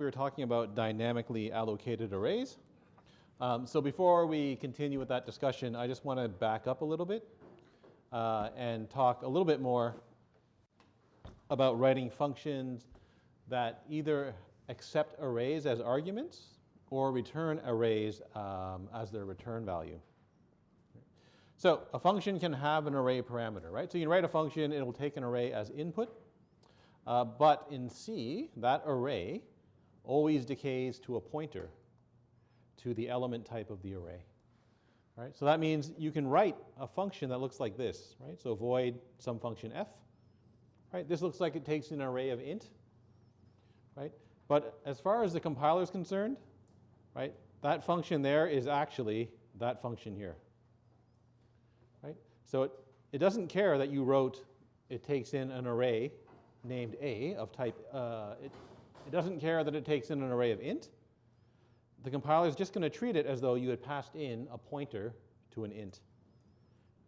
We were talking about dynamically allocated arrays. So before we continue with that discussion, I just want to back up a little bit and talk a little bit more about writing functions that either accept arrays as arguments or return arrays as their return value. So a function can have an array parameter, right? So you can write a function, it will take an array as input. But in C, that array always decays to a pointer to the element type of the array. Right? So that means you can write a function that looks like this, right? So void some function f. Right? This looks like it takes an array of int. Right? But as far as the compiler is concerned, right, that function there is actually that function here. Right? So it doesn't care that you wrote it takes in an array named A of type, it doesn't care that it takes in an array of int. The compiler is just going to treat it as though you had passed in a pointer to an int.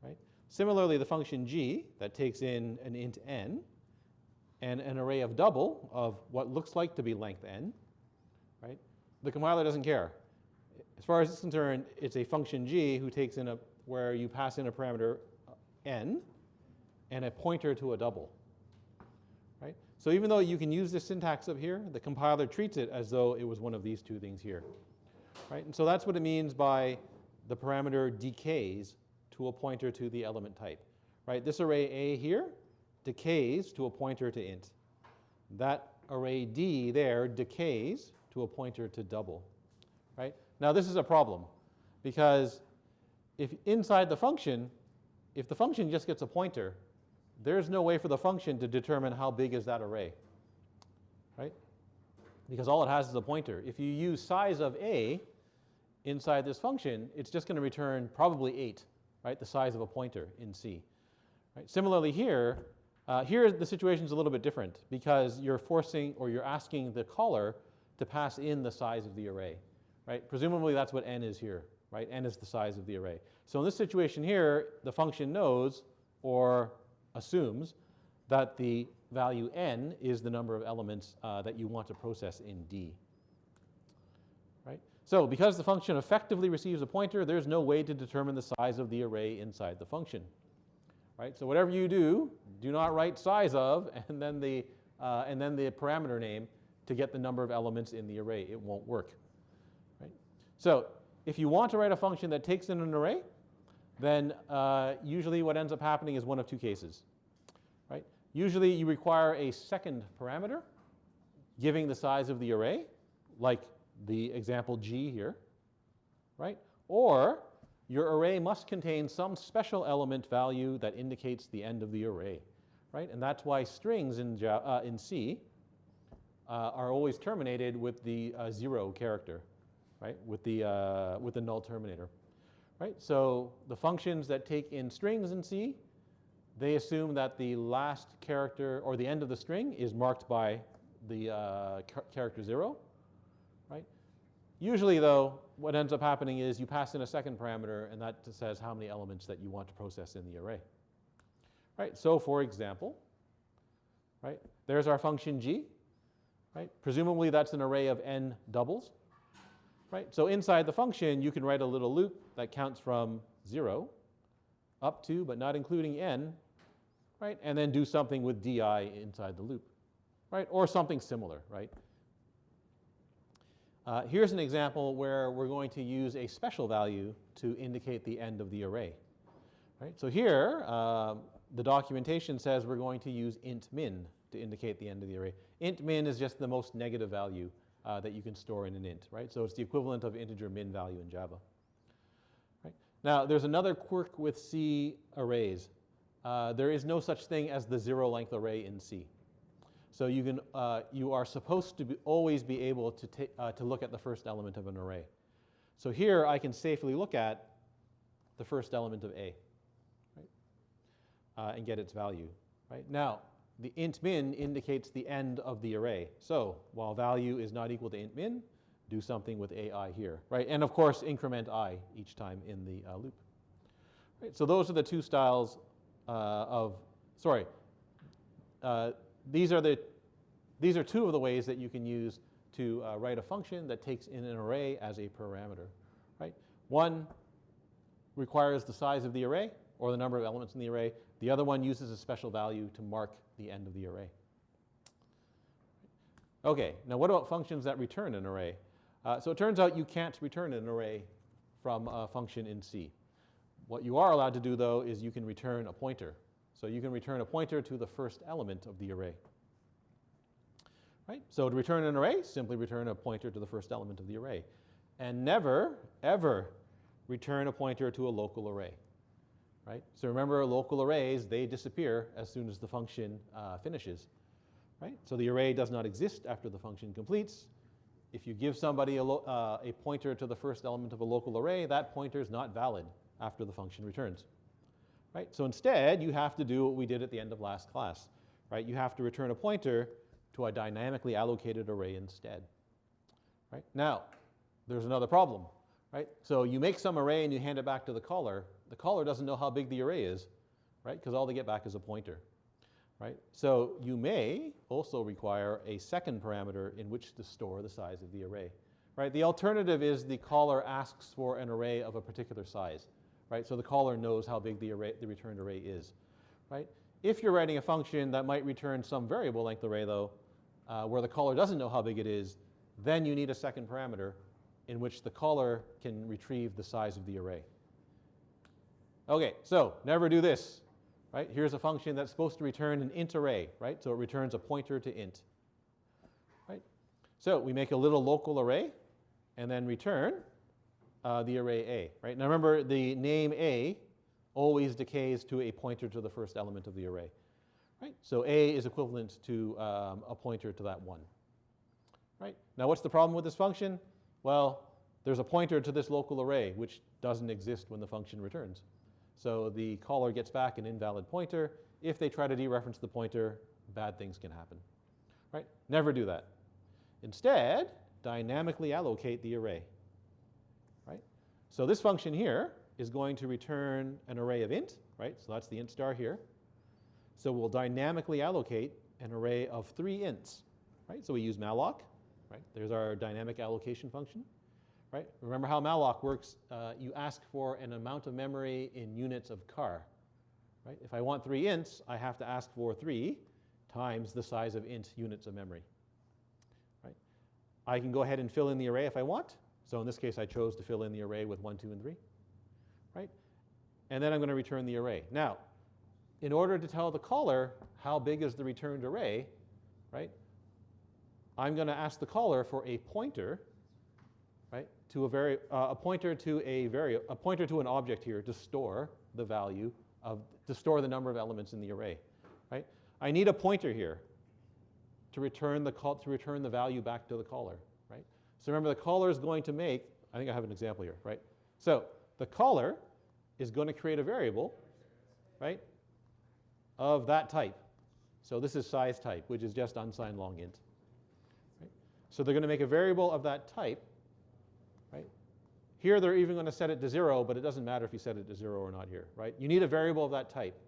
Right? Similarly, the function g that takes in an int n and an array of double of what looks like to be length n, right? The compiler doesn't care. As far as it's concerned, it's a function g who takes in where you pass in a parameter n and a pointer to a double. Right? So even though you can use this syntax up here, the compiler treats it as though it was one of these two things here. Right? And so that's what it means by the parameter decays to a pointer to the element type. Right? This array A here decays to a pointer to int. That array D there decays to a pointer to double. Right? Now this is a problem because if inside the function, if the function just gets a pointer, there's no way for the function to determine how big is that array, right? Because all it has is a pointer. If you use size of A inside this function, it's just going to return probably 8, right? The size of a pointer in C. Right? Similarly here, the situation is a little bit different because you're forcing or you're asking the caller to pass in the size of the array, right? Presumably that's what n is here, right? N is the size of the array. So in this situation here, the function knows or assumes that the value n is the number of elements that you want to process in D. Right? So because the function effectively receives a pointer, there's no way to determine the size of the array inside the function. Right? So whatever you do not write size of and then the parameter name to get the number of elements in the array. It won't work. Right? So if you want to write a function that takes in an array, then usually what ends up happening is one of two cases. Right? Usually you require a second parameter giving the size of the array, like the example G here. Right? Or your array must contain some special element value that indicates the end of the array. Right? And that's why strings in C are always terminated with the 0 character, right? With the null terminator. Right? So the functions that take in strings in C, they assume that the last character or the end of the string is marked by the character 0. Right? Usually, though, what ends up happening is you pass in a second parameter, and that says how many elements that you want to process in the array. Right? So, for example, right, there's our function g. Right? Presumably, that's an array of n doubles. Right? So inside the function, you can write a little loop that counts from 0 up to, but not including n, right? And then do something with di inside the loop, right? Or something similar, right? Here's an example where we're going to use a special value to indicate the end of the array. Right? So here, the documentation says we're going to use int min to indicate the end of the array. Int min is just the most negative value that you can store in an int, right? So it's the equivalent of integer min value in Java. Right? Now, there's another quirk with C arrays. There is no such thing as the 0-length array in C. So you are supposed to always be able to look at the first element of an array. So here I can safely look at the first element of A, right? And get its value. Right? Now, the int min indicates the end of the array. So while value is not equal to int min, do something with ai here, right? And of course, increment I each time in the loop. Right? So those are the two styles these are two of the ways that you can use to write a function that takes in an array as a parameter, right? One requires the size of the array or the number of elements in the array. The other one uses a special value to mark the end of the array. Okay, now what about functions that return an array? So it turns out you can't return an array from a function in C. What you are allowed to do, though, is you can return a pointer. So you can return a pointer to the first element of the array. Right? So to return an array, simply return a pointer to the first element of the array. And never, ever return a pointer to a local array. Right? So remember, local arrays, they disappear as soon as the function finishes. Right? So the array does not exist after the function completes. If you give somebody a pointer to the first element of a local array, that pointer is not valid after the function returns. Right? So instead, you have to do what we did at the end of last class. Right? You have to return a pointer to a dynamically allocated array instead. Right? Now, there's another problem. Right? So you make some array and you hand it back to the caller. The caller doesn't know how big the array is, right? Because all they get back is a pointer. Right? So you may also require a second parameter in which to store the size of the array. Right? The alternative is the caller asks for an array of a particular size. Right? So the caller knows how big the returned array is. Right? If you're writing a function that might return some variable length array, though, where the caller doesn't know how big it is, then you need a second parameter in which the caller can retrieve the size of the array. Okay, so never do this. Right? Here's a function that's supposed to return an int array, right? So it returns a pointer to int. Right? So we make a little local array and then return the array A. Right? Now remember, the name A always decays to a pointer to the first element of the array. Right? So A is equivalent to a pointer to that 1. Right? Now what's the problem with this function? Well, there's a pointer to this local array which doesn't exist when the function returns. So the caller gets back an invalid pointer. If they try to dereference the pointer, bad things can happen. Right? Never do that. Instead, dynamically allocate the array. Right? So this function here is going to return an array of int, right? So that's the int star here. So we'll dynamically allocate an array of 3 ints, right? So we use malloc, right? There's our dynamic allocation function. Right? Remember how malloc works. You ask for an amount of memory in units of car. Right? If I want 3 ints, I have to ask for 3 times the size of int units of memory. Right? I can go ahead and fill in the array if I want. So in this case, I chose to fill in the array with 1, 2, and 3. Right? And then I'm going to return the array. Now, in order to tell the caller how big is the returned array, right, I'm going to ask the caller for a pointer, right, to a pointer to an object here to store the value to store the number of elements in the array, right? I need a pointer here to return the value back to the caller, right? So remember, the caller is going to make, I think I have an example here, right? So the caller is going to create a variable, right, of that type. So this is size type, which is just unsigned long int. Right? So they're going to make a variable of that type. Right? Here they're even going to set it to 0, but it doesn't matter if you set it to 0 or not here. Right? You need a variable of that type.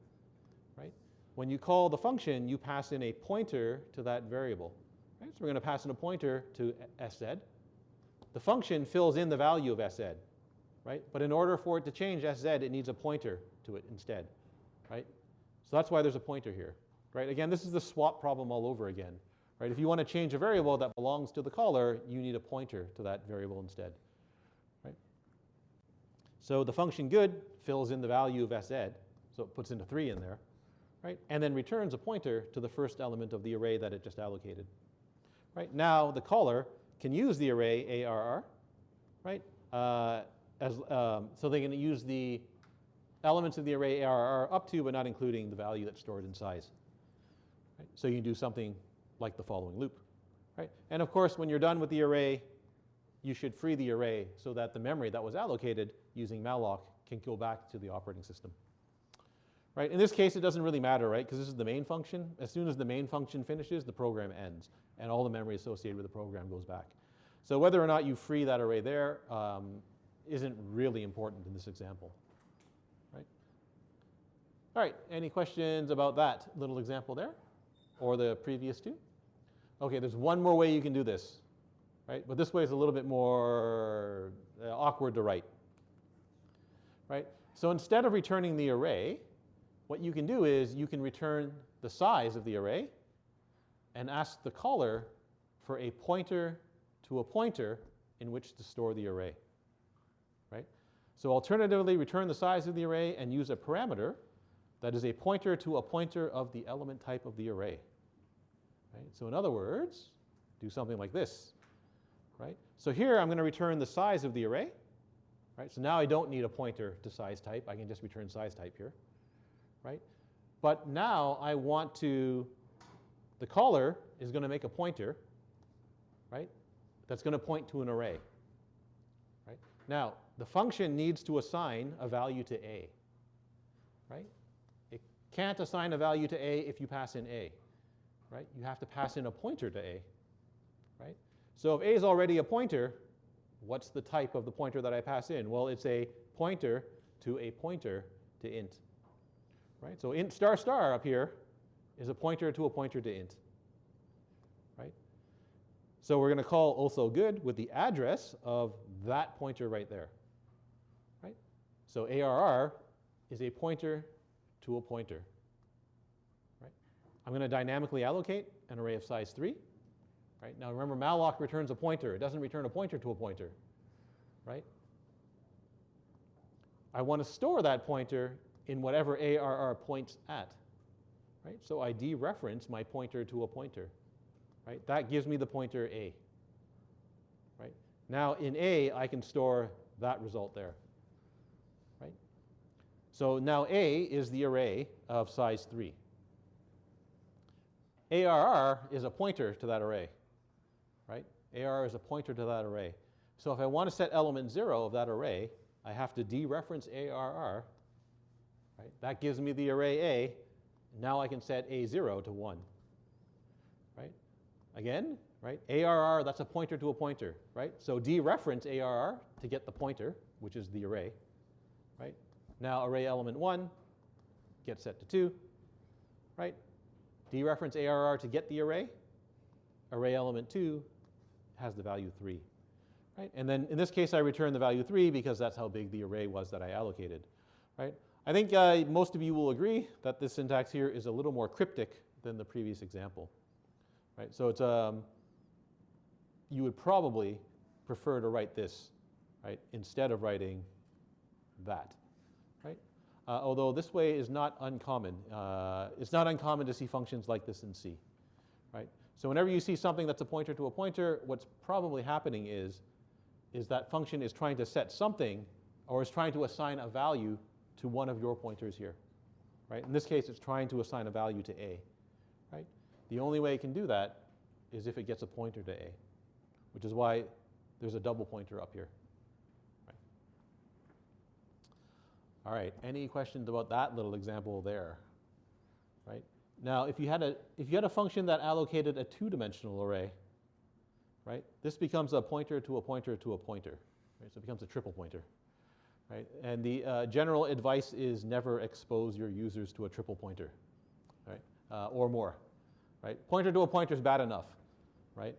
Right? When you call the function, you pass in a pointer to that variable. Right? So we're going to pass in a pointer to sz. The function fills in the value of sz. Right? But in order for it to change sz, it needs a pointer to it instead. Right? So that's why there's a pointer here. Right? Again, this is the swap problem all over again. Right? If you want to change a variable that belongs to the caller, you need a pointer to that variable instead. Right? So the function good fills in the value of sz, so it puts in a 3 in there, right? And then returns a pointer to the first element of the array that it just allocated. Right? Now the caller can use the array ARR, right? So they can use the elements of the array ARR up to but not including the value that's stored in size. Right? So you can do something like the following loop. Right? And of course, when you're done with the array, you should free the array so that the memory that was allocated using malloc can go back to the operating system. Right? In this case, it doesn't really matter, right? Because this is the main function. As soon as the main function finishes, the program ends, and all the memory associated with the program goes back. So whether or not you free that array there isn't really important in this example. Right? All right, any questions about that little example there, or the previous two? Okay, there's one more way you can do this. right? But this way is a little bit more awkward to write, right? So instead of returning the array, what you can do is you can return the size of the array and ask the caller for a pointer to a pointer in which to store the array, right? So alternatively, return the size of the array and use a parameter that is a pointer to a pointer of the element type of the array, right? So in other words, do something like this, right? So here I'm going to return the size of the array, right? So now I don't need a pointer to size type. I can just return size type here, right? But now I want to, the caller is going to make a pointer, right? That's going to point to an array, right? Now, the function needs to assign a value to A, right? It can't assign a value to A if you pass in A, right? You have to pass in a pointer to A, right? So if A is already a pointer, what's the type of the pointer that I pass in? Well, it's a pointer to int, right? So int star star up here is a pointer to int, right? So we're going to call also good with the address of that pointer right there, right? So ARR is a pointer to a pointer, right? I'm going to dynamically allocate an array of size 3, right? Now remember, malloc returns a pointer. It doesn't return a pointer to a pointer, right? I want to store that pointer in whatever ARR points at, right? So I dereference my pointer to a pointer, right? That gives me the pointer A, right? Now in A, I can store that result there, right? So now A is the array of size 3. ARR is a pointer to that array, right? ARR is a pointer to that array. So if I want to set element 0 of that array, I have to dereference ARR, right? That gives me the array A. Now I can set A0 to 1, right? Again, right? ARR, that's a pointer to a pointer, right? So dereference ARR to get the pointer, which is the array, right? Now array element 1 gets set to 2, right? Dereference ARR to get the array. Array element 2 has the value 3, right? And then in this case, I return the value 3 because that's how big the array was that I allocated, right? I think most of you will agree that this syntax here is a little more cryptic than the previous example, right? So it's you would probably prefer to write this, right, instead of writing that, right? Although this way is not uncommon. It's not uncommon to see functions like this in C, right? So whenever you see something that's a pointer to a pointer, what's probably happening is that function is trying to set something or is trying to assign a value to one of your pointers here, right? In this case, it's trying to assign a value to A, right? The only way it can do that is if it gets a pointer to A, which is why there's a double pointer up here, right? All right, any questions about that little example there, right? Now, if you had a function that allocated a two-dimensional array, right, this becomes a pointer to a pointer to a pointer, right? So it becomes a triple pointer, right? And the general advice is never expose your users to a triple pointer, right, or more, right? Pointer to a pointer is bad enough, right?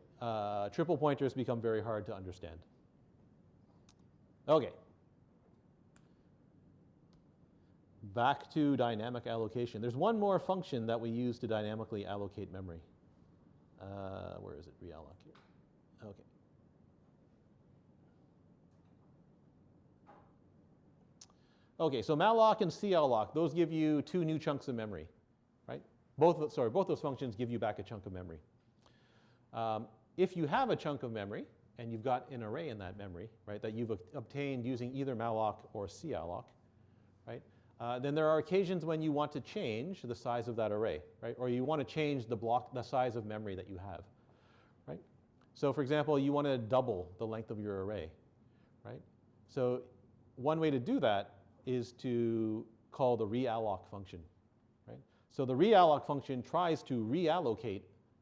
Triple pointers become very hard to understand. Okay. Back to dynamic allocation. There's one more function that we use to dynamically allocate memory. Where is it? Reallocate. Okay. Okay, so malloc and calloc, those give you two new chunks of memory, right? Both those functions give you back a chunk of memory. If you have a chunk of memory and you've got an array in that memory, right, that you've obtained using either malloc or calloc, right, then there are occasions when you want to change the size of that array, right, or you want to change the size of memory that you have, right? So for example, you want to double the length of your array, right? So one way to do that is to call the realloc function, right? So the realloc function tries to reallocate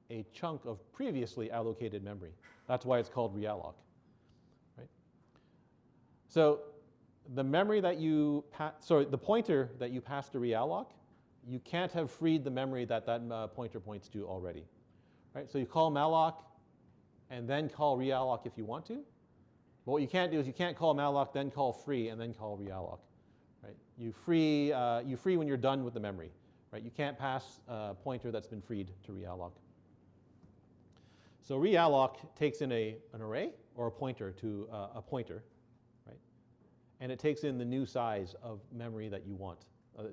a chunk of previously allocated memory. That's why it's called realloc, right? So the memory that the pointer that you pass to realloc, you can't have freed the memory that pointer points to already, right? So you call malloc, and then call realloc if you want to. But what you can't do is you can't call malloc, then call free, and then call realloc. Right? You free when you're done with the memory. Right? You can't pass a pointer that's been freed to realloc. So realloc takes in an array or a pointer to a pointer, right? And it takes in the new size of memory that you want,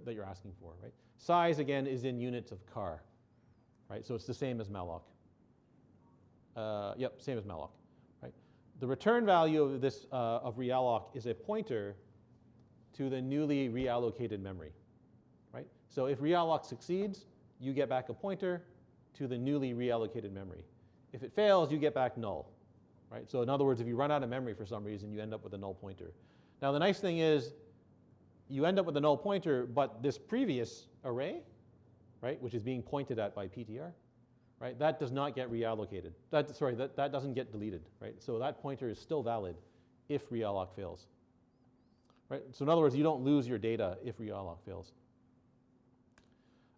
that you're asking for, right? Size, again, is in units of car, right? So it's the same as malloc. Yep, same as malloc, right? The return value of this of realloc is a pointer to the newly reallocated memory, right? So if realloc succeeds, you get back a pointer to the newly reallocated memory. If it fails, you get back null, right? So in other words, if you run out of memory for some reason, you end up with a null pointer. Now the nice thing is, you end up with a null pointer, but this previous array, right, which is being pointed at by PTR, right, that does not get reallocated. That doesn't get deleted, right? So that pointer is still valid if realloc fails, right? So in other words, you don't lose your data if realloc fails.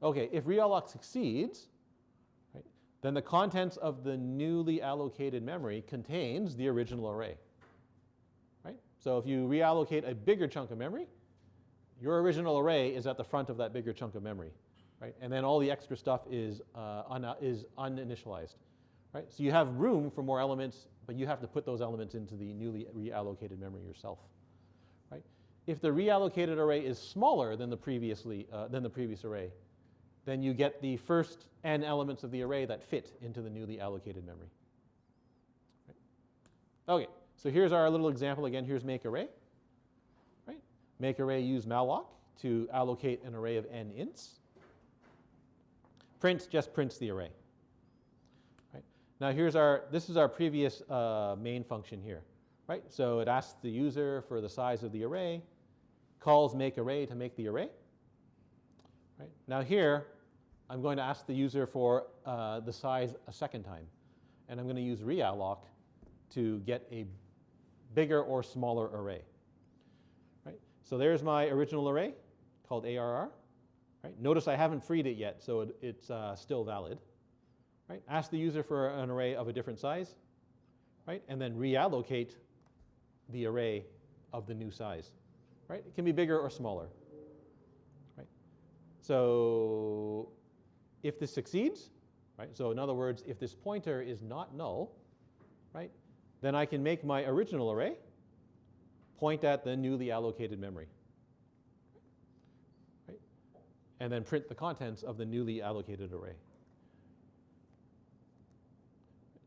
Okay, if realloc succeeds, then the contents of the newly allocated memory contains the original array, right? So if you reallocate a bigger chunk of memory, your original array is at the front of that bigger chunk of memory, right? And then all the extra stuff is uninitialized, right? So you have room for more elements, but you have to put those elements into the newly reallocated memory yourself, right? If the reallocated array is smaller than the previous array, then you get the first n elements of the array that fit into the newly allocated memory. Right? Okay, so here's our little example again. Here's make array. Right? Make array use malloc to allocate an array of n ints. Print just prints the array. Right? Now this is our previous main function here. Right? So it asks the user for the size of the array, calls make array to make the array. Right? Now here, I'm going to ask the user for the size a second time. And I'm going to use realloc to get a bigger or smaller array. Right? So there's my original array called ARR. Right? Notice I haven't freed it yet, so it's still valid. Right? Ask the user for an array of a different size. Right? And then reallocate the array of the new size. Right? It can be bigger or smaller. So if this succeeds, right, so in other words, if this pointer is not null, right, then I can make my original array point at the newly allocated memory, right, and then print the contents of the newly allocated array.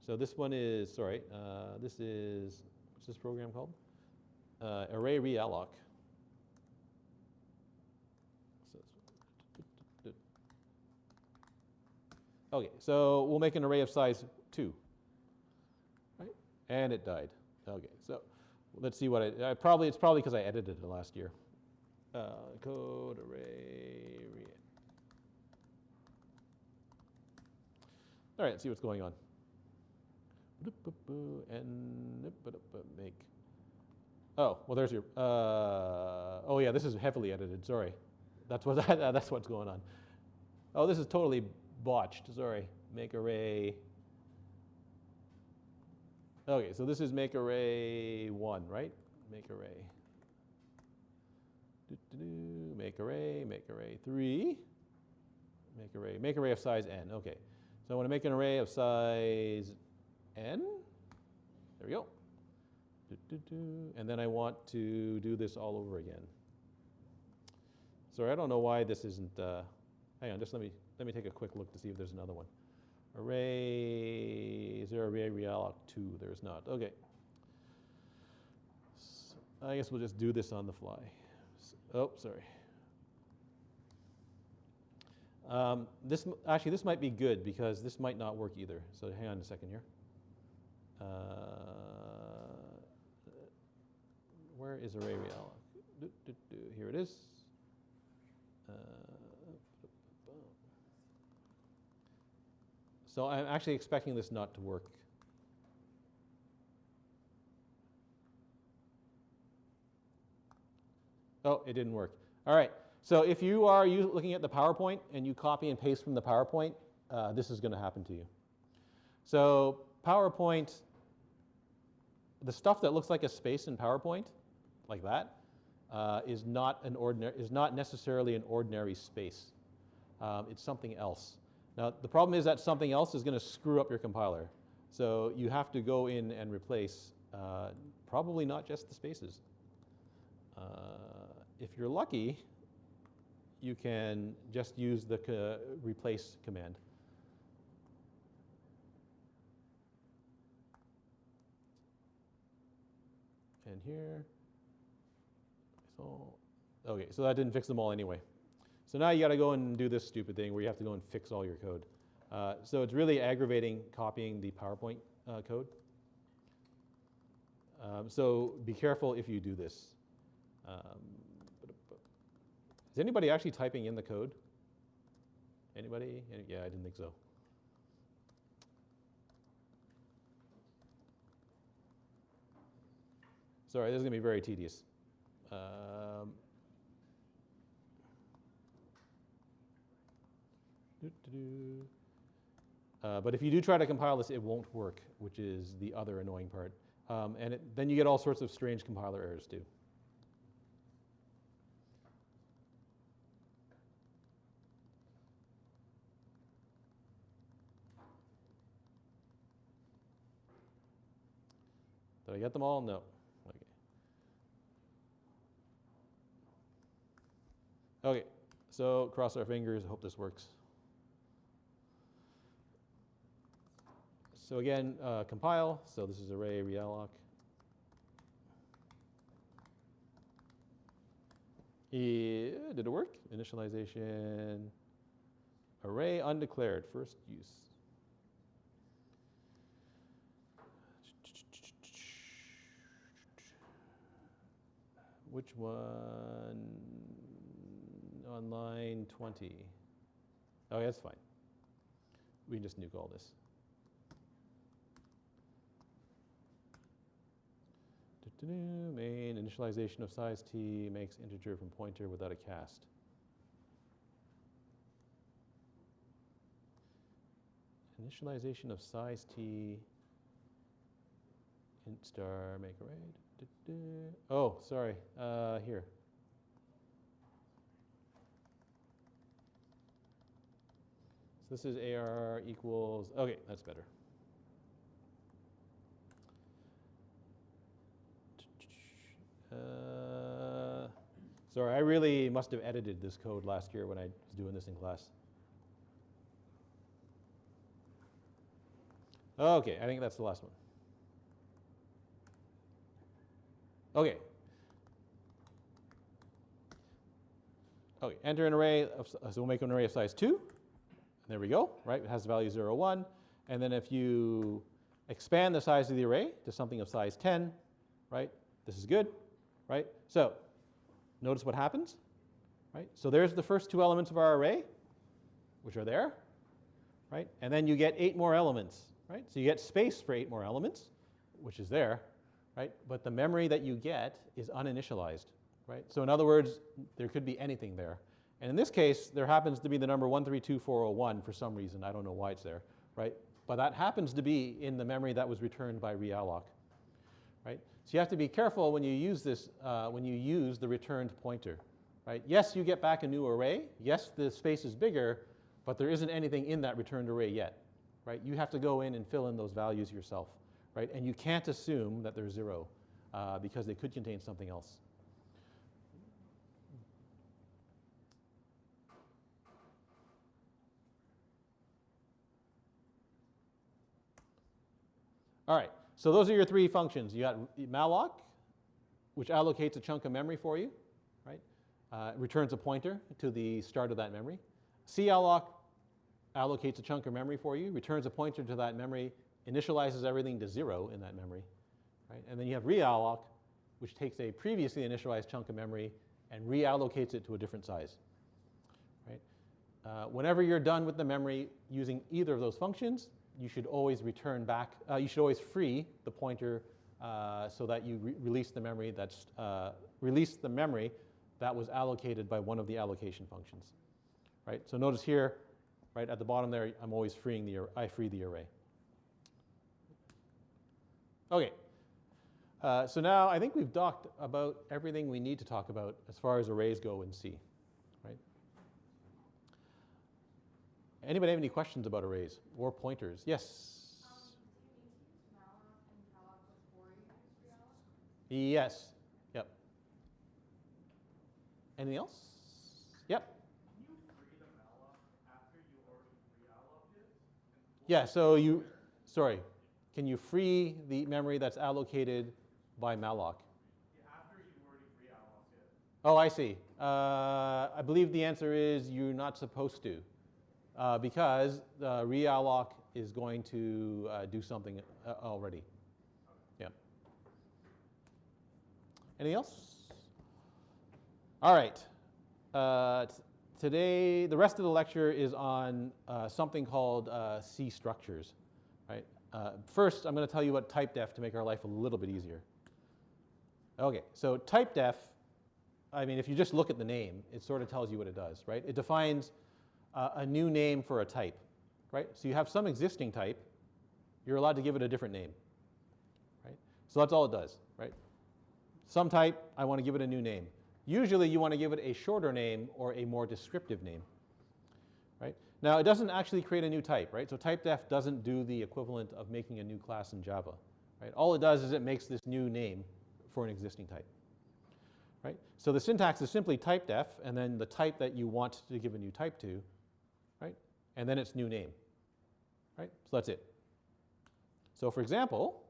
So this one is, this is, what's this program called? Array realloc. Okay, so we'll make an array of size 2, right? And it died. Okay, so let's see what it's probably because I edited it last year. Code array. All right, let's see what's going on. And make. Oh, well, there's your. Oh yeah, this is heavily edited. Sorry, that's what's going on. Oh, this is totally botched, sorry. Make array. Okay, so this is make array 1, right? Make array. Make array 3. Make array of size n. Okay, so I want to make an array of size n. There we go. And then I want to do this all over again. Sorry, I don't know why this isn't. Hang on, just let me take a quick look to see if there's another one. Array, is there array realloc 2? There's not. Okay. So I guess we'll just do this on the fly. Oh, sorry. This might be good because this might not work either. So hang on a second here. Where is array realloc? Here it is. So I'm actually expecting this not to work. Oh, it didn't work. All right. So if you are looking at the PowerPoint and you copy and paste from the PowerPoint, this is going to happen to you. So PowerPoint, the stuff that looks like a space in PowerPoint, like that, is not necessarily an ordinary space. It's something else. Now, the problem is that something else is going to screw up your compiler. So you have to go in and replace probably not just the spaces. If you're lucky, you can just use the replace command. And here, so, okay, so that didn't fix them all anyway. So now you got to go and do this stupid thing where you have to go and fix all your code. So it's really aggravating copying the PowerPoint code. So be careful if you do this. Is anybody actually typing in the code? Anybody? Yeah, I didn't think so. Sorry, this is going to be very tedious. But if you do try to compile this, it won't work, which is the other annoying part. And then you get all sorts of strange compiler errors too. Did I get them all? No. Okay, so cross our fingers, hope this works. So again, compile, so this is array realloc. Did it work? Initialization, array undeclared, first use. Which one? On line 20. Oh, yeah, that's fine. We can just nuke all this. Main initialization of size t makes integer from pointer without a cast. Initialization of size t int star make array. Oh, sorry. Here. So this is AR equals, okay, that's better. Sorry, I really must have edited this code last year when I was doing this in class. Okay, I think that's the last one. Okay. Okay, enter an array, so we'll make an array of size 2. There we go, right? It has the value 0, 1. And then if you expand the size of the array to something of size 10, right? This is good, right? So notice what happens, right? So there's the first 2 elements of our array, which are there, right? And then you get 8 more elements, right? So you get space for 8 more elements, which is there, right? But the memory that you get is uninitialized, right? So in other words, there could be anything there. And in this case, there happens to be the number 132401 for some reason. I don't know why it's there, right? But that happens to be in the memory that was returned by realloc, right? So you have to be careful when you use this, when you use the returned pointer, right? Yes, you get back a new array. Yes, the space is bigger, but there isn't anything in that returned array yet, right? You have to go in and fill in those values yourself, right? And you can't assume that they're 0 because they could contain something else. All right, so those are your 3 functions. You got malloc, which allocates a chunk of memory for you, right? Returns a pointer to the start of that memory. calloc allocates a chunk of memory for you, returns a pointer to that memory, initializes everything to 0 in that memory, right? And then you have realloc, which takes a previously initialized chunk of memory and reallocates it to a different size, right? Whenever you're done with the memory using either of those functions, you should always return back, you should always free the pointer so that you release the memory that's, that was allocated by one of the allocation functions, right? So notice here, right at the bottom there, I'm always freeing I free the array. Okay. So now I think we've talked about everything we need to talk about as far as arrays go in C, right? Anybody have any questions about arrays or pointers? Yes? Yes. Yep. Anything else? Yep. Can you free the malloc after you already pre-alloced it? Yeah, so sorry, can you free the memory that's allocated by malloc? Yeah, after you already pre-alloced it. Oh, I see. I believe the answer is you're not supposed to, because the realloc is going to do something already. Yeah. Anything else? All right. Today, the rest of the lecture is on something called C structures. Right. First, I'm going to tell you what typedef to make our life a little bit easier. Okay, so typedef, I mean, if you just look at the name, it sort of tells you what it does, right? It defines a new name for a type, right? So you have some existing type, you're allowed to give it a different name, right? So that's all it does, right? Some type, I want to give it a new name. Usually you want to give it a shorter name or a more descriptive name, right? Now it doesn't actually create a new type, right? So typedef doesn't do the equivalent of making a new class in Java, right? All it does is it makes this new name for an existing type, right? So the syntax is simply typedef and then the type that you want to give a new type to, right? And then its new name, right? So that's it. So for example,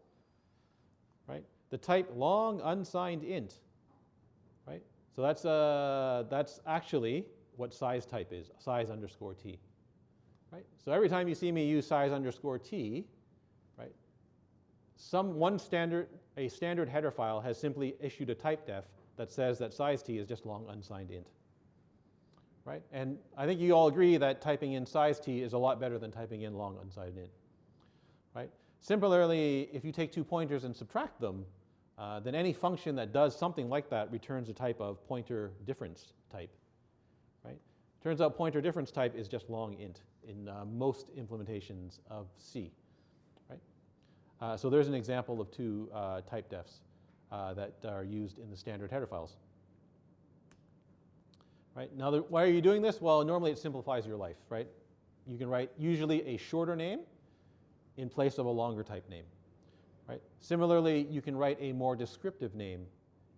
right, the type long unsigned int, right? So that's actually what size type is, size underscore t, right? So every time you see me use size underscore t, right, a standard header file has simply issued a typedef that says that size t is just long unsigned int, right? And I think you all agree that typing in size t is a lot better than typing in long unsigned int, right? Similarly, if you take two pointers and subtract them, then any function that does something like that returns a type of pointer difference type, right? Turns out pointer difference type is just long int in most implementations of C, right? So there's an example of two typedefs that are used in the standard header files. Right? Now, why are you doing this? Well, normally it simplifies your life, right? You can write usually a shorter name in place of a longer type name. Right? Similarly, you can write a more descriptive name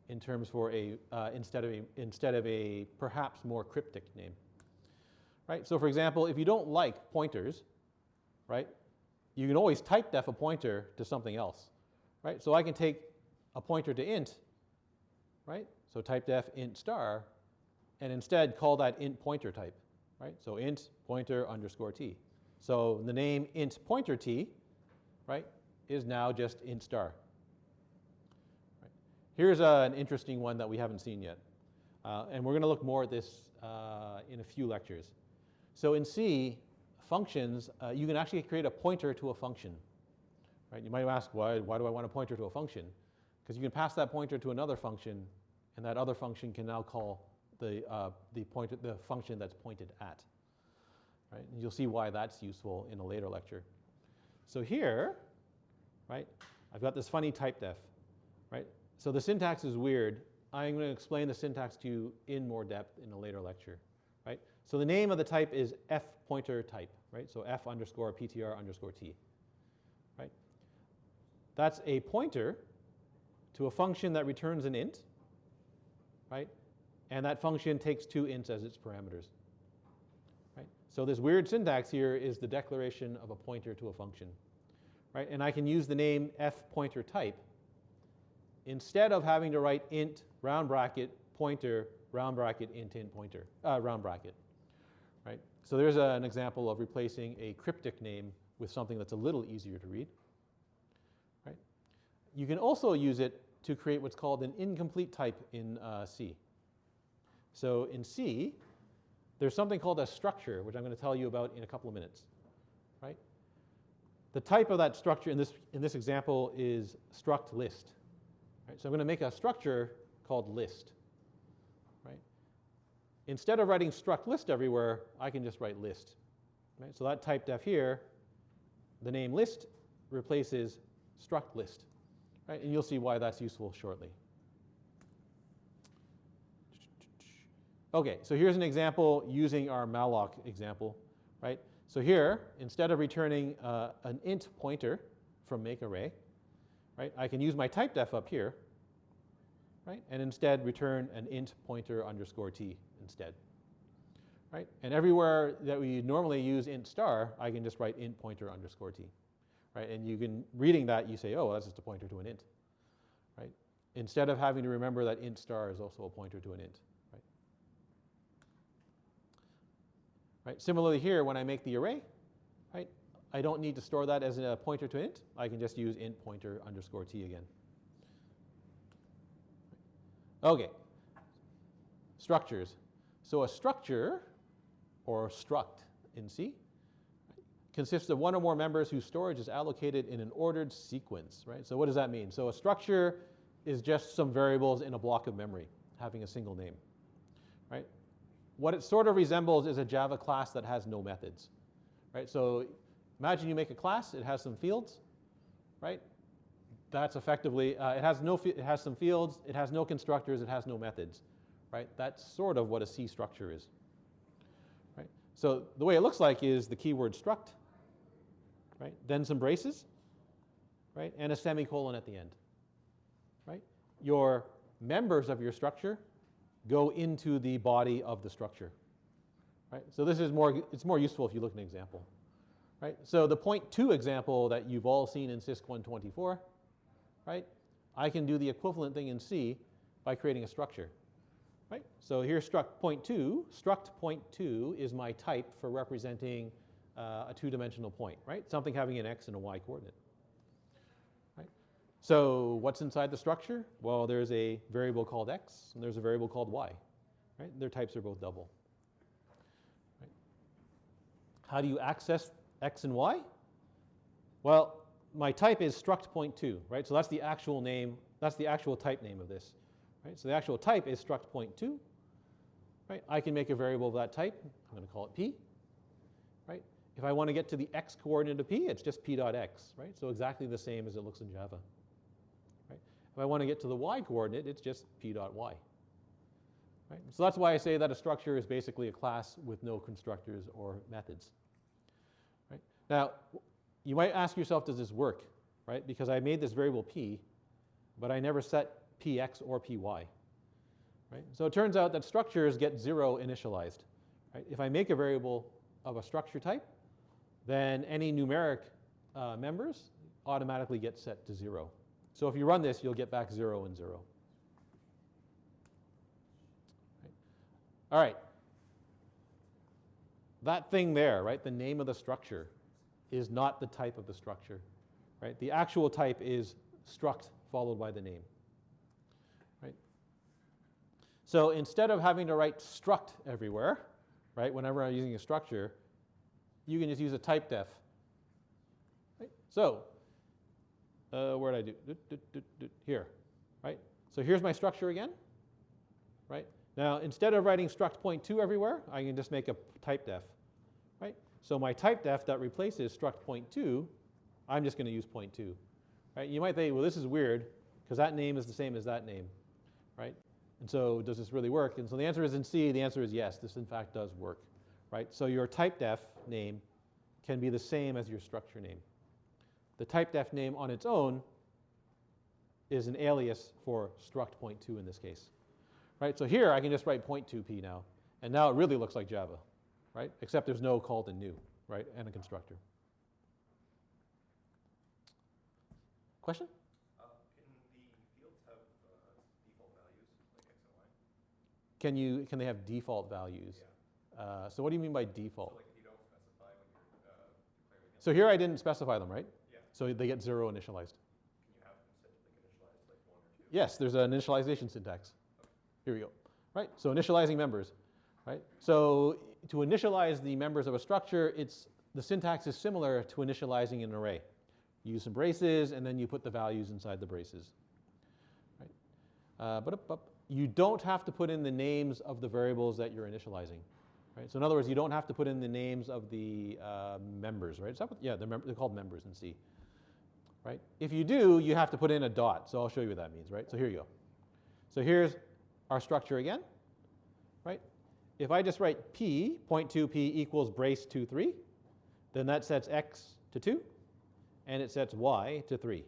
in terms for instead of a perhaps more cryptic name. Right? So for example, if you don't like pointers, right, you can always typedef a pointer to something else. Right? So I can take a pointer to int, right? So typedef int star, and instead call that int pointer type. Right? So int pointer underscore t. So the name int pointer t, right, is now just int star. Right. Here's an interesting one that we haven't seen yet. And we're going to look more at this in a few lectures. So in C, functions, you can actually create a pointer to a function. Right. You might ask, why do I want a pointer to a function? Because you can pass that pointer to another function, and that other function can now call the function that's pointed at. Right. And you'll see why that's useful in a later lecture. So here, right, I've got this funny typedef, right? So the syntax is weird. I'm going to explain the syntax to you in more depth in a later lecture, right? So the name of the type is f pointer type, right? So f underscore ptr underscore t, right? That's a pointer to a function that returns an int, right? And that function takes two ints as its parameters, right? So this weird syntax here is the declaration of a pointer to a function. Right? And I can use the name f pointer type instead of having to write int round bracket pointer round bracket int pointer round bracket. Right? So there's an example of replacing a cryptic name with something that's a little easier to read. Right? You can also use it to create what's called an incomplete type in C. So in C, there's something called a structure, which I'm going to tell you about in a couple of minutes. Right? The type of that structure in this example is struct list. Right? So I'm going to make a structure called list. Right? Instead of writing struct list everywhere, I can just write list. Right? So that typedef here, the name list replaces struct list. right? And you'll see why that's useful shortly. Okay, so here's an example using our malloc example, right? So here, instead of returning an int pointer from make array, right, I can use my typedef up here, right, and instead return an int pointer underscore t instead, right? And everywhere that we normally use int star, I can just write int pointer underscore t, right? And you can, reading that, you say, oh, that's just a pointer to an int, right? Instead of having to remember that int star is also a pointer to an int, right? Right? Similarly here, when I make the array, right, I don't need to store that as a pointer to int. I can just use int pointer underscore t again. Okay, structures. So a structure, or struct in C, consists of one or more members whose storage is allocated in an ordered sequence, right? So what does that mean? So a structure is just some variables in a block of memory having a single name, right? What it sort of resembles is a Java class that has no methods, right? So imagine you make a class, it has some fields, right? That's effectively, it has some fields, it has no constructors, it has no methods, right? That's sort of what a C structure is, right? So the way it looks like is the keyword struct, right? Then some braces, right? And a semicolon at the end, right? Your members of your structure go into the body of the structure, right? So this is it's more useful if you look at an example, right? So the .2 example that you've all seen in CISC220, right? I can do the equivalent thing in C by creating a structure, right? So here's struct .2. Struct .2 is my type for representing a two-dimensional point, right? Something having an x and a y coordinate, right? So what's inside the structure? Well, there's a variable called x and there's a variable called y, right? Their types are both double, right? How do you access x and y? Well, my type is struct .2, right? So that's the actual name, that's the actual type name of this, right? So the actual type is struct .2, right? I can make a variable of that type. I'm going to call it p, right? If I want to get to the x coordinate of p, it's just p.x, right? So exactly the same as it looks in Java, right? If I want to get to the y coordinate, it's just p.y, right? So that's why I say that a structure is basically a class with no constructors or methods, right? Now, you might ask yourself, does this work, right? Because I made this variable p, but I never set px or py, right? So it turns out that structures get 0 initialized, right? If I make a variable of a structure type, then any numeric members automatically get set to 0. So if you run this, you'll get back 0 and 0. Right. All right. That thing there, right, the name of the structure, is not the type of the structure, right? The actual type is struct followed by the name, right? So instead of having to write struct everywhere, right, whenever I'm using a structure, you can just use a typedef, right? So where did I do? Here, right? So here's my structure again, right? Now instead of writing struct .2 everywhere, I can just make a typedef, right? So my typedef that replaces struct .2, I'm just going to use .2, right? You might think, well, this is weird because that name is the same as that name, right? And so does this really work? And so the answer is in C, the answer is yes, this in fact does work, right? So your typedef name can be the same as your structure name. The typedef name on its own is an alias for struct .2 in this case, right? So here I can just write .2p now, and now it really looks like Java, right? Except there's no call to new, right? And a constructor. Question? Can the fields have default values, like x and y? Can they have default values? Yeah. So what do you mean by default? So like if you don't specify when you're declaring against So here I didn't specify them, right? Yeah. So they get 0 initialized. Can you have them set like initialized like 1 or 2? Yes, there's an initialization syntax. Here we go. Right? So initializing members, right? So to initialize the members of a structure, the syntax is similar to initializing an array. You use some braces, and then you put the values inside the braces. Right? But you don't have to put in the names of the variables that you're initializing. Right? So in other words, you don't have to put in the names of the members, right? Is that what, yeah, they're called members in C. right? If you do, you have to put in a dot. So I'll show you what that means, right? So here you go. So here's our structure again, right? If I just write p, 0.2p equals brace 2, 3, then that sets x to 2, and it sets y to 3,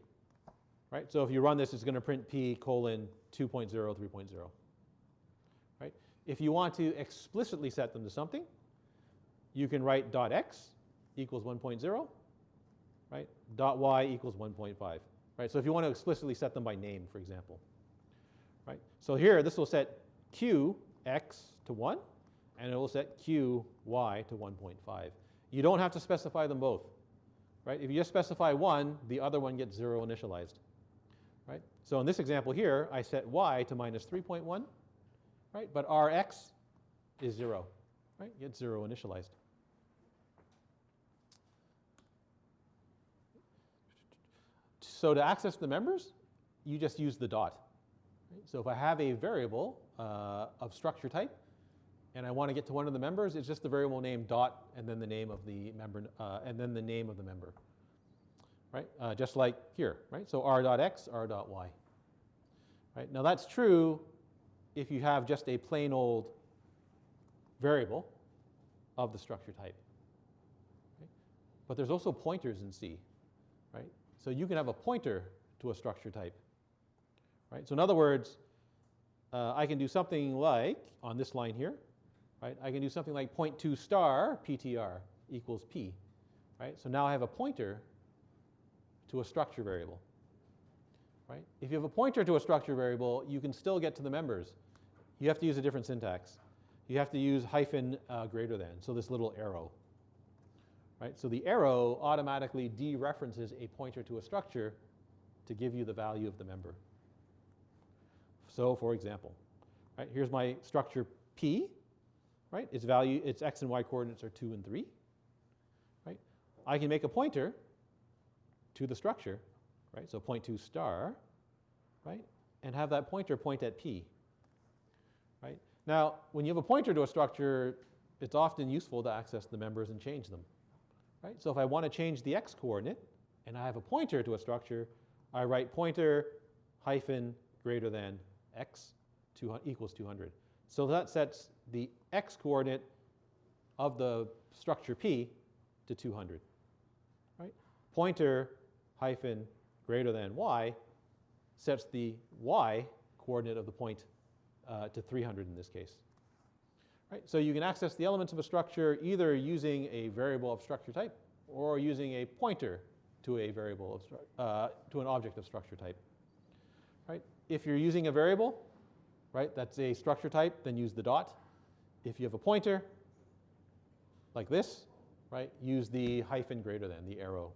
right? So if you run this, it's going to print p colon 2.0, 3.0, right? If you want to explicitly set them to something, you can write dot x equals 1.0, right? Dot y equals 1.5, right? So if you want to explicitly set them by name, for example, right? So here, this will set q x to 1, and it will set q y to 1.5. You don't have to specify them both, right? If you just specify one, the other one gets 0 initialized, right? So in this example here, I set y to minus 3.1, right? But rx is 0, right? Gets 0 initialized. So to access the members, you just use the dot. Right? So if I have a variable of structure type, and I want to get to one of the members, it's just the variable name dot, and then the name of the member, and then the name of the member, right? Just like here, right? So r.x, r.y, right? Now that's true if you have just a plain old variable of the structure type, right? But there's also pointers in C, right? So you can have a pointer to a structure type, right? So in other words, I can do something like, on this line here, right? I can do something like 0.2 star ptr equals p, right? So now I have a pointer to a structure variable, right? If you have a pointer to a structure variable, you can still get to the members. You have to use a different syntax. You have to use hyphen greater than, so this little arrow, right? So the arrow automatically dereferences a pointer to a structure to give you the value of the member. So for example, right, here's my structure P, right? Its value, its x and y coordinates are 2 and 3, right? I can make a pointer to the structure, right? So 0.2 star, right? And have that pointer point at P, right? Now, when you have a pointer to a structure, it's often useful to access the members and change them, right? So if I want to change the x coordinate and I have a pointer to a structure, I write pointer hyphen greater than x equals 200. So that sets the x coordinate of the structure P to 200, right? Pointer hyphen greater than y sets the y coordinate of the point to 300 in this case, right? So you can access the elements of a structure either using a variable of structure type or using a pointer to a variable of to an object of structure type, right? If you're using a variable, right, that's a structure type, then use the dot. If you have a pointer, like this, right, use the hyphen greater than, the arrow,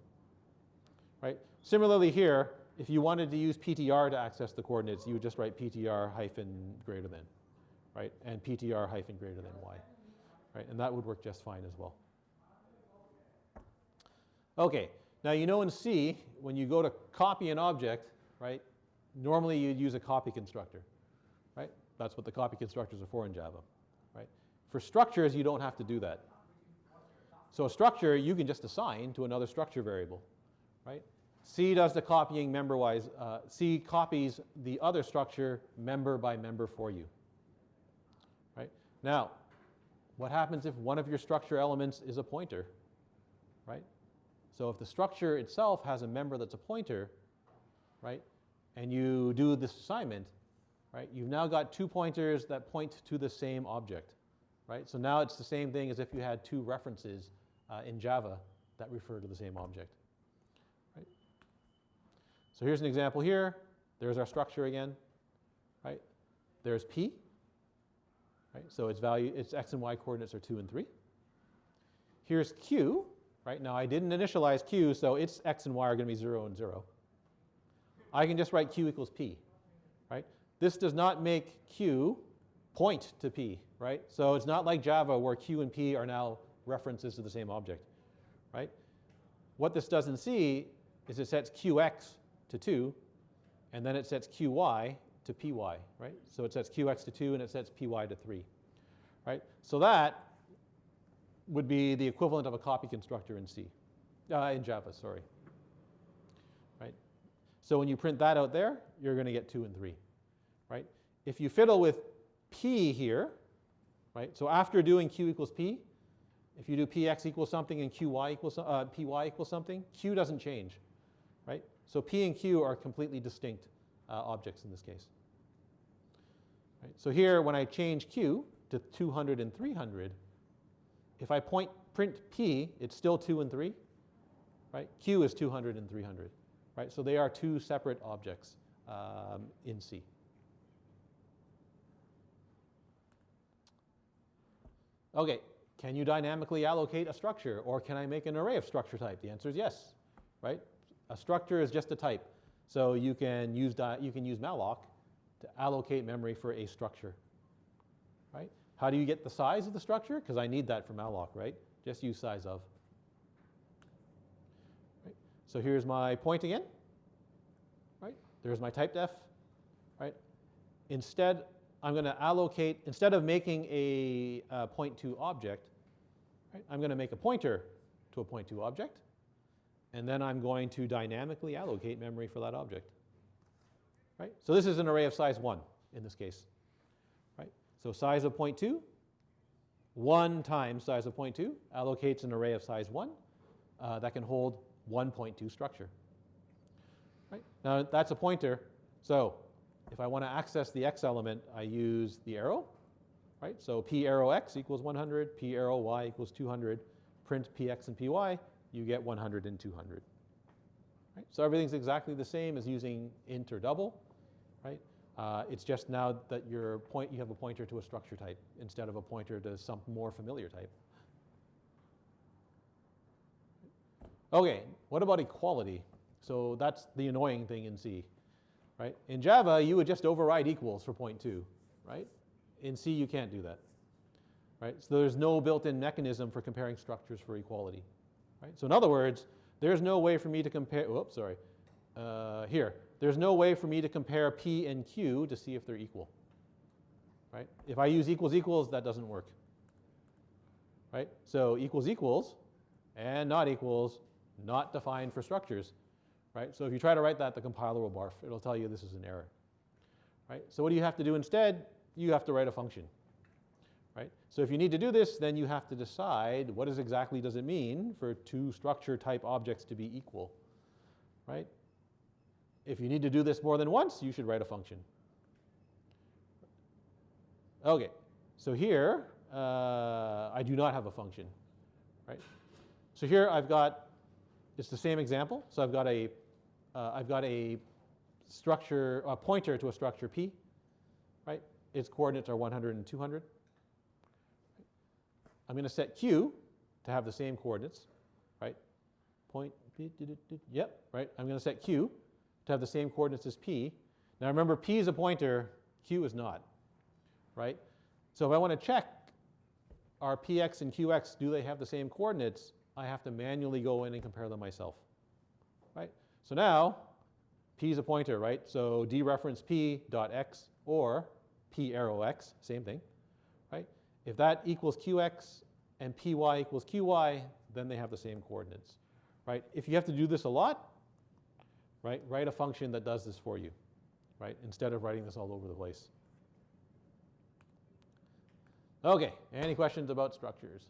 right? Similarly here, if you wanted to use PTR to access the coordinates, you would just write PTR hyphen greater than, right, and PTR hyphen greater than y, right, and that would work just fine as well. Okay, now you know in C, when you go to copy an object, right, normally you'd use a copy constructor, right? That's what the copy constructors are for in Java, right? For structures, you don't have to do that. So a structure, you can just assign to another structure variable, right? C does the copying member-wise. C copies the other structure member by member for you, right? Now, what happens if one of your structure elements is a pointer, right? So if the structure itself has a member that's a pointer, right, and you do this assignment, right, you've now got two pointers that point to the same object, right? So now it's the same thing as if you had two references in Java that refer to the same object, right? So here's an example here. There's our structure again, right? There's P, right? So its value, its x and y coordinates are 2 and 3. Here's Q, right? Now I didn't initialize Q, so its x and y are going to be 0 and 0. I can just write Q equals P, right? This does not make Q point to P, right? So it's not like Java where Q and P are now references to the same object, right? What this does in C is it sets QX to 2, and then it sets QY to PY, right? So it sets QX to 2 and it sets PY to 3, right? So that would be the equivalent of a copy constructor in C, in Java, sorry. Right? So when you print that out there, you're going to get 2 and 3, right? If you fiddle with P here, right? So after doing Q equals P, if you do Px equals something and Py equals something, Q doesn't change, right? So P and Q are completely distinct objects in this case. Right? So here, when I change Q to 200 and 300, if I print P, it's still 2 and 3, right? Q is 200 and 300, right? So they are two separate objects in C. Okay, can you dynamically allocate a structure, or can I make an array of structure type? The answer is yes, right? A structure is just a type, so you can use malloc to allocate memory for a structure, right? How do you get the size of the structure? Because I need that for malloc, right? Just use size of. Right? So here's my point again, right? There's my typedef, right? Instead, I'm going to allocate, instead of making a point to object, right, I'm going to make a pointer to a point to object, and then I'm going to dynamically allocate memory for that object. Right? So this is an array of size 1 in this case. Right? So size of point 2, 1 times size of point 2 allocates an array of size 1 that can hold 1.2 structure. Right? Now that's a pointer, so if I want to access the x element, I use the arrow. Right? So p arrow x equals 100, p arrow y equals 200, print px and py, you get 100 and 200. Right? So everything's exactly the same as using int or double. Right? It's just now that you have a pointer to a structure type instead of a pointer to some more familiar type. Okay, what about equality? So that's the annoying thing in C. Right? In Java, you would just override equals for point 2. Right? In C, you can't do that. Right? So there's no built-in mechanism for comparing structures for equality. Right? So in other words, there's no way for me to compare, oops, sorry, here. There's no way for me to compare P and Q to see if they're equal. Right? If I use equals equals, that doesn't work. Right? So equals equals and not equals, not defined for structures. Right? So if you try to write that, the compiler will barf. It'll tell you this is an error. Right? So what do you have to do instead? You have to write a function. Right? So if you need to do this, then you have to decide what exactly does it mean for two structure type objects to be equal. Right? If you need to do this more than once, you should write a function. Okay, so here I do not have a function. Right? So here I've got, it's the same example. So I've got a structure, a pointer to a structure P. Right? Its coordinates are 100 and 200. I'm going to set Q to have the same coordinates, right? Yep, right? I'm going to set Q to have the same coordinates as P. Now remember, P is a pointer, Q is not, right? So if I want to check are Px and Qx, do they have the same coordinates, I have to manually go in and compare them myself, right? So now, P is a pointer, right? So dereference P dot x or P arrow x, same thing, right? If that equals Qx and Py equals Qy, then they have the same coordinates, right? If you have to do this a lot, right, write a function that does this for you, right, instead of writing this all over the place. Okay, any questions about structures?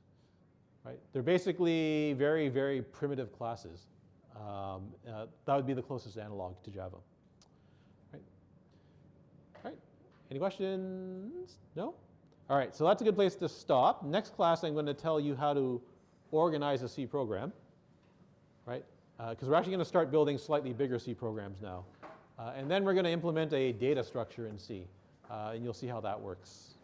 Right, they're basically very, very primitive classes. That would be the closest analog to Java. Right. All right, any questions? No? All right, so that's a good place to stop. Next class, I'm going to tell you how to organize a C program, right? Because we're actually going to start building slightly bigger C programs now. And then we're going to implement a data structure in C, and you'll see how that works.